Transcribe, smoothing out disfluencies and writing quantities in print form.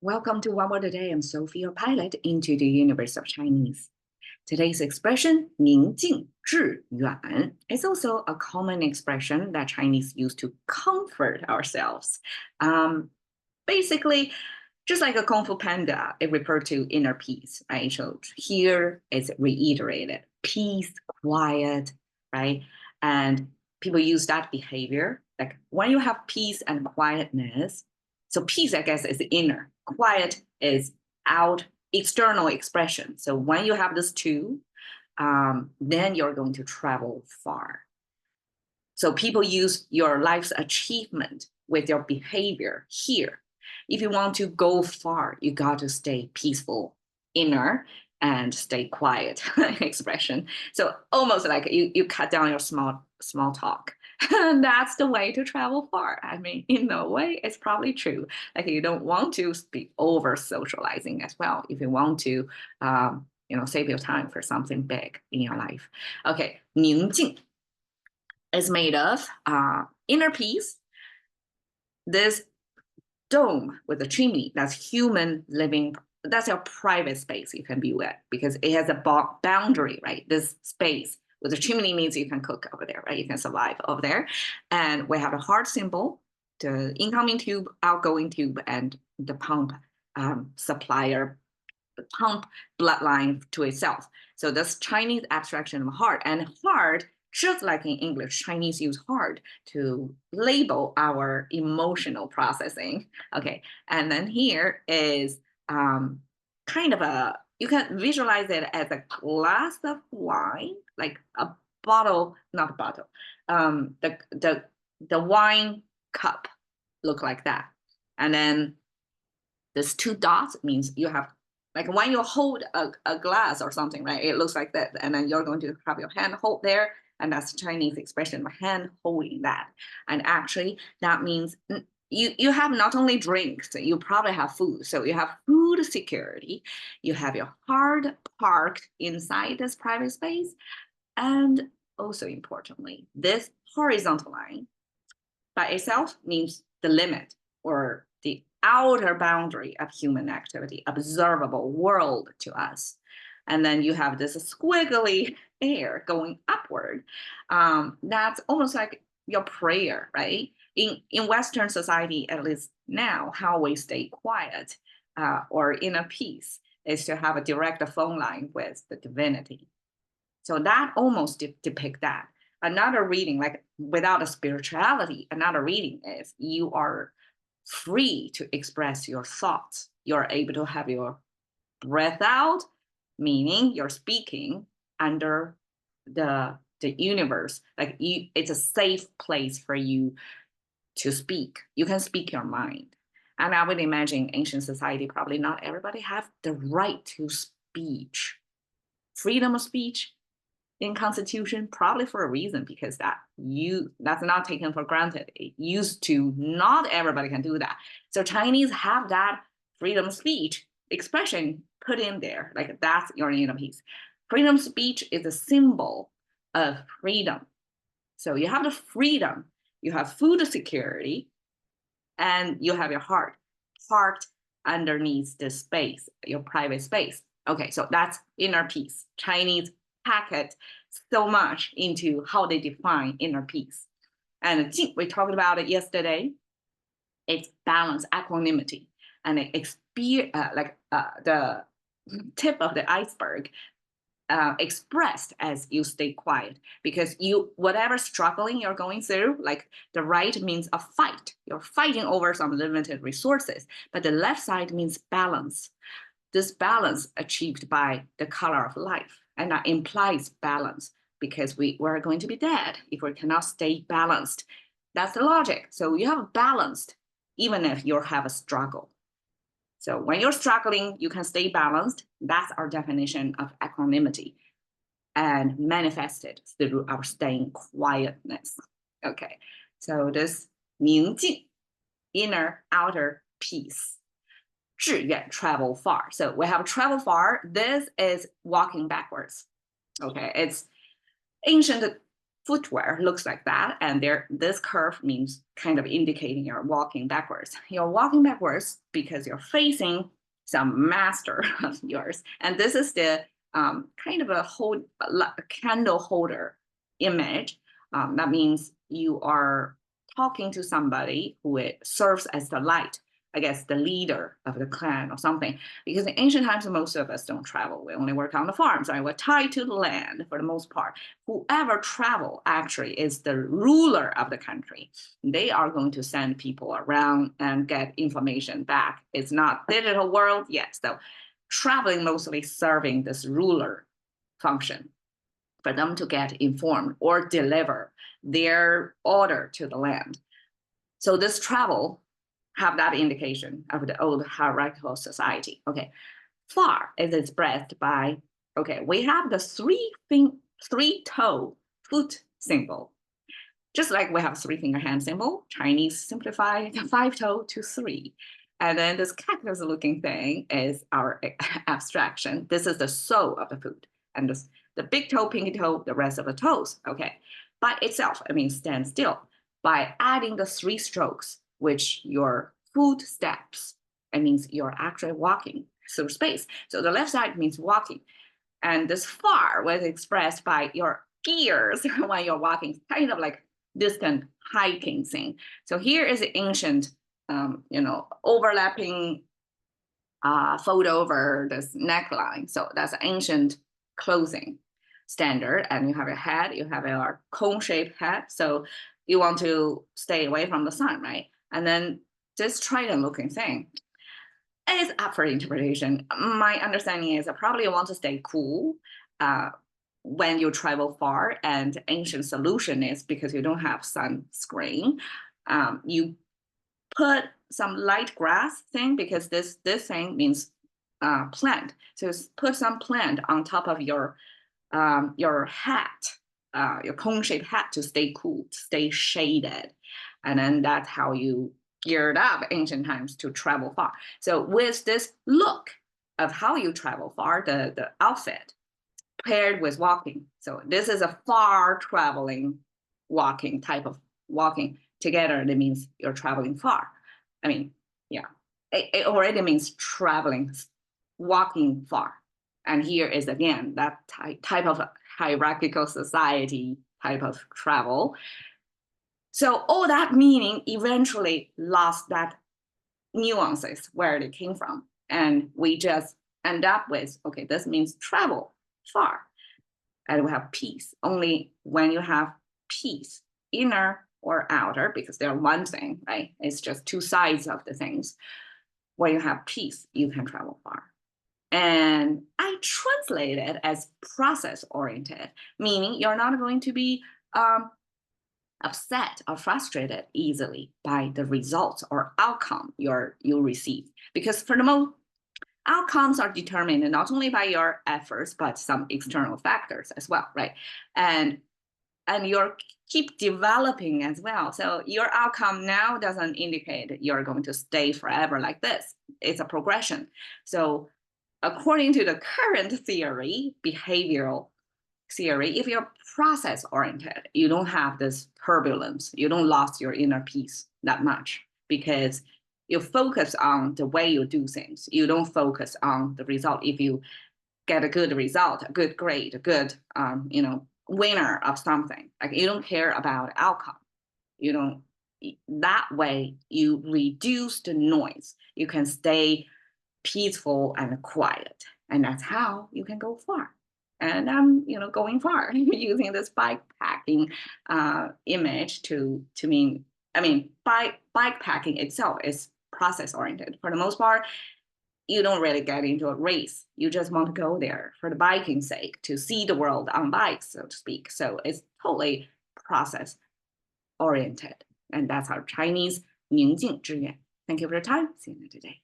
Welcome to One Word a Day. I'm Sophie, your pilot into the universe of Chinese. Today's expression, 宁静致远, is also a common expression that Chinese use to comfort ourselves. Basically, just like a Kung Fu Panda, it refers to inner peace, right? So here it's reiterated, peace, quiet, right? And people use that behavior. Like when you have peace and quietness, so peace, I guess, is inner. Quiet is out, external expression. So when you have these two, then you're going to travel far. So people use your life's achievement with your behavior here. If you want to go far, you got to stay peaceful, inner, and stay quiet expression. So almost like you cut down your small talk. That's the way to travel far. I mean, in a way, it's probably true. Like you don't want to be over socializing as well. If you want to, save your time for something big in your life. Okay, 宁静 is made of inner peace. This dome with a chimney, that's human living. That's your private space you can be with because it has a boundary, right? This space with a chimney means you can cook over there, right? You can survive over there. And we have a heart symbol, the incoming tube, outgoing tube, and the pump supplier, the pump bloodline to itself. So this Chinese abstraction of heart, and heart, just like in English, Chinese use heart to label our emotional processing. Okay, and then here is kind of a, you can visualize it as a glass of wine, like a bottle, not a bottle, the wine cup look like that. And then this two dots means you have, like when you hold a glass or something, right? It looks like that. And then you're going to have your hand hold there. And that's the Chinese expression of hand holding that. And actually that means you have not only drinks, you probably have food. So you have food security. You have your heart parked inside this private space. And also importantly, this horizontal line by itself means the limit or the outer boundary of human activity, observable world to us. And then you have this squiggly air going upward. That's almost like your prayer, right? In Western society, at least now, how we stay quiet or inner peace is to have a direct phone line with the divinity. So that almost depict that. Another reading, like without a spirituality, another reading is you are free to express your thoughts. You're able to have your breath out, meaning you're speaking under the universe. Like it's a safe place for you to speak. You can speak your mind. And I would imagine ancient society, probably not everybody have the right to speech. Freedom of speech in Constitution, probably for a reason, because that's not taken for granted. It used to, not everybody can do that. So Chinese have that freedom of speech expression put in there, like that's your inner peace. Freedom of speech is a symbol of freedom. So you have the freedom, you have food security, and you have your heart parked underneath the space, your private space. Okay, so that's inner peace. Chinese pack it so much into how they define inner peace. And we talked about it yesterday. It's balance, equanimity, and the tip of the iceberg expressed as you stay quiet, because whatever struggling you're going through, like the right means a fight. You're fighting over some limited resources, but the left side means balance. This balance achieved by the color of life. And that implies balance because we're going to be dead if we cannot stay balanced. That's the logic. So you have balanced even if you have a struggle. So when you're struggling, you can stay balanced. That's our definition of equanimity and manifested through our staying quietness. Okay, so this 宁静, inner, outer peace. 致远, travel far. So we have travel far. This is walking backwards. Okay, it's ancient footwear looks like that. And this curve means kind of indicating you're walking backwards. You're walking backwards because you're facing some master of yours. And this is the kind of a candle holder image. That means you are talking to somebody who serves as the light, I guess, the leader of the clan or something. Because in ancient times, most of us don't travel. We only work on the farms, right? We're tied to the land for the most part. Whoever travel actually is the ruler of the country. They are going to send people around and get information back. It's not digital world yet. So traveling mostly serving this ruler function for them to get informed or deliver their order to the land. So this travel have that indication of the old hierarchical society. Okay, far is expressed by, okay, we have the three-toe foot symbol. Just like we have a three-finger hand symbol, Chinese simplify the 5-toe to 3. And then this cactus-looking thing is our abstraction. This is the sole of the foot. And the big toe, pinky toe, the rest of the toes, okay? By itself, it means stand still. By adding the 3 strokes, which your foot steps, it means you're actually walking through space. So the left side means walking. And this far was expressed by your ears when you're walking, kind of like distant hiking thing. So here is the ancient, overlapping fold over this neckline. So that's ancient clothing standard. And you have your head, you have your cone-shaped head. So you want to stay away from the sun, right? And then this trident-looking thing is up for interpretation. My understanding is I probably want to stay cool when you travel far, and ancient solution is because you don't have sunscreen. You put some light grass thing, because this thing means plant. So put some plant on top of your hat, your cone-shaped hat, to stay cool, to stay shaded. And then that's how you geared up ancient times to travel far. So with this look of how you travel far, the outfit paired with walking. So this is a far traveling walking type of walking together. That means you're traveling far. I mean, yeah, it already means traveling, walking far. And here is again that type of hierarchical society type of travel. So all that meaning eventually lost that nuances where they came from. And we just end up with, okay, this means travel far. And we have peace. Only when you have peace, inner or outer, because they're one thing, right? It's just 2 sides of the things. When you have peace, you can travel far. And I translate it as process-oriented, meaning you're not going to be upset or frustrated easily by the results or outcome you receive. Because for the most, outcomes are determined not only by your efforts, but some external factors as well, right? And you're keep developing as well. So your outcome now doesn't indicate you're going to stay forever like this. It's a progression. So according to the current theory, behavioral theory, if you're process oriented, you don't have this turbulence. You don't lose your inner peace that much, because you focus on the way you do things. You don't focus on the result. If you get a good result, a good grade, a good winner of something, like you don't care about outcome. You don't. That way you reduce the noise. You can stay peaceful and quiet, and that's how you can go far. And I'm going far using this bike packing image to mean, bike packing itself is process oriented. For the most part, you don't really get into a race. You just want to go there for the biking sake, to see the world on bikes, so to speak. So it's totally process oriented. And that's our Chinese 宁静致远. Thank you for your time. See you today.